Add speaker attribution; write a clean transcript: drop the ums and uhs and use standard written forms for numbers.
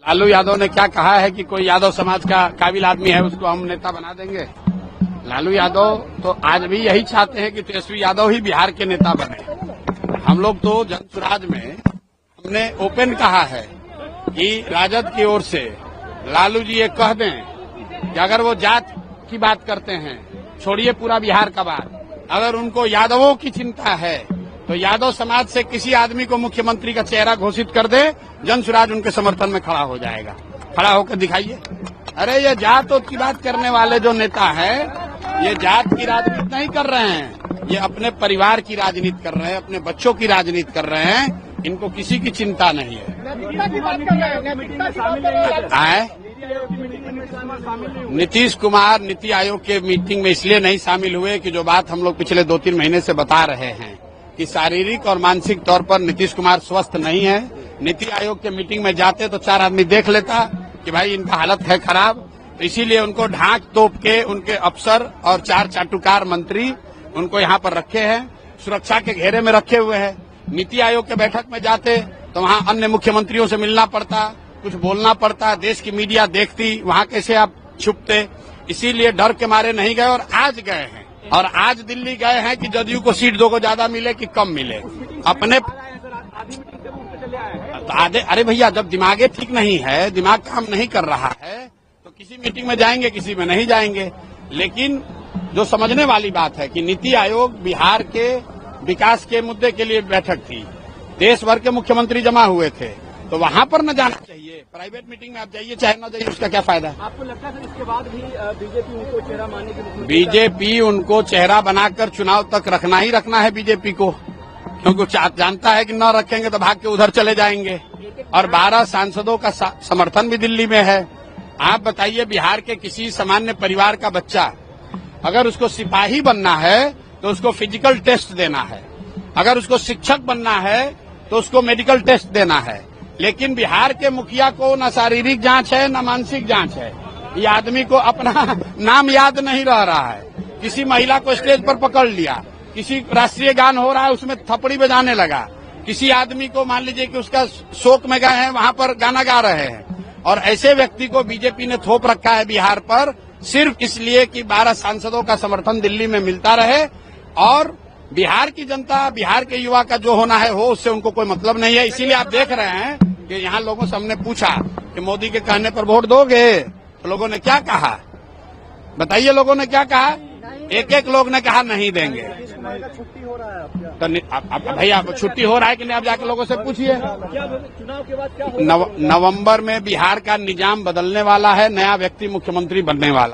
Speaker 1: लालू यादव ने क्या कहा है कि कोई यादव समाज का काबिल आदमी है उसको हम नेता बना देंगे। लालू यादव तो आज भी यही चाहते हैं कि तेजस्वी यादव ही बिहार के नेता बने। हम लोग तो जनसुराज में हमने ओपन कहा है कि राजद की ओर से लालू जी ये कह दें कि अगर वो जात की बात करते हैं, छोड़िए पूरा बिहार का बात, अगर उनको यादवों की चिंता है तो यादव समाज से किसी आदमी को मुख्यमंत्री का चेहरा घोषित कर दे, जनसुराज उनके समर्थन में खड़ा हो जाएगा। खड़ा होकर दिखाइए। अरे ये जात की बात करने वाले जो नेता है, ये जात की राजनीति नहीं कर रहे हैं, ये अपने परिवार की राजनीति कर रहे हैं, अपने बच्चों की राजनीति कर रहे हैं। इनको किसी की चिंता नहीं है। नीतीश कुमार नीति आयोग के मीटिंग में इसलिए नहीं शामिल हुए कि जो बात हम लोग पिछले 2-3 महीने से बता रहे हैं कि शारीरिक और मानसिक तौर पर नीतीश कुमार स्वस्थ नहीं है। नीति आयोग के मीटिंग में जाते तो 4 आदमी देख लेता कि भाई इनका हालत है खराब, तो इसीलिए उनको ढांक तोप के उनके अफसर और 4 चाटुकार मंत्री उनको यहाँ पर रखे हैं, सुरक्षा के घेरे में रखे हुए हैं। नीति आयोग के बैठक में जाते तो वहाँ अन्य मुख्यमंत्रियों से मिलना पड़ता, कुछ बोलना पड़ता, देश की मीडिया देखती, वहाँ कैसे आप छुपते। इसीलिए डर के मारे नहीं गए और आज गए हैं। और आज दिल्ली गए हैं कि जदयू को सीट 2 को ज्यादा मिले कि कम मिले। अपने अरे भैया, जब दिमागे ठीक नहीं है, दिमाग काम नहीं कर रहा है, तो किसी मीटिंग में जाएंगे, किसी में नहीं जाएंगे। लेकिन जो समझने वाली बात है कि नीति आयोग बिहार के विकास के मुद्दे के लिए बैठक थी, देश भर के मुख्यमंत्री जमा हुए थे, तो वहां पर न जाना चाहिए। प्राइवेट मीटिंग में आप जाइए चाहे न जाइए, उसका क्या फायदा।
Speaker 2: आपको लगता है इसके बाद भी बीजेपी उनको चेहरा मानने की,
Speaker 1: बीजेपी उनको चेहरा बनाकर चुनाव तक रखना ही रखना है बीजेपी को, क्योंकि जानता है कि न रखेंगे तो भाग के उधर चले जाएंगे। और 12 सांसदों का समर्थन भी दिल्ली में है। आप बताइए, बिहार के किसी सामान्य परिवार का बच्चा अगर उसको सिपाही बनना है तो उसको फिजिकल टेस्ट देना है, अगर उसको शिक्षक बनना है तो उसको मेडिकल टेस्ट देना है। लेकिन बिहार के मुखिया को न शारीरिक जांच है न मानसिक जांच है। ये आदमी को अपना नाम याद नहीं रह रहा है। किसी महिला को स्टेज पर पकड़ लिया, किसी राष्ट्रीय गान हो रहा है उसमें थपड़ी बजाने लगा, किसी आदमी को मान लीजिए कि उसका शोक में गए हैं वहां पर गाना गा रहे हैं। और ऐसे व्यक्ति को बीजेपी ने थोप रखा है बिहार पर, सिर्फ इसलिए कि 12 सांसदों का समर्थन दिल्ली में मिलता रहे। और बिहार की जनता, बिहार के युवा का जो होना है हो, उससे उनको कोई मतलब नहीं है। इसीलिए आप देख रहे हैं कि यहाँ लोगों से हमने पूछा कि मोदी के कहने पर वोट दोगे, तो लोगों ने क्या कहा बताइए। लोगों ने क्या कहा? एक लोग ने कहा नहीं देंगे।
Speaker 2: छुट्टी हो रहा है
Speaker 1: तो भैया छुट्टी हो रहा है कि नहीं, आप जाके लोगों से पूछिए।
Speaker 2: चुनाव के बाद क्या
Speaker 1: नवंबर में बिहार का निजाम बदलने वाला है, नया व्यक्ति मुख्यमंत्री बनने वाला।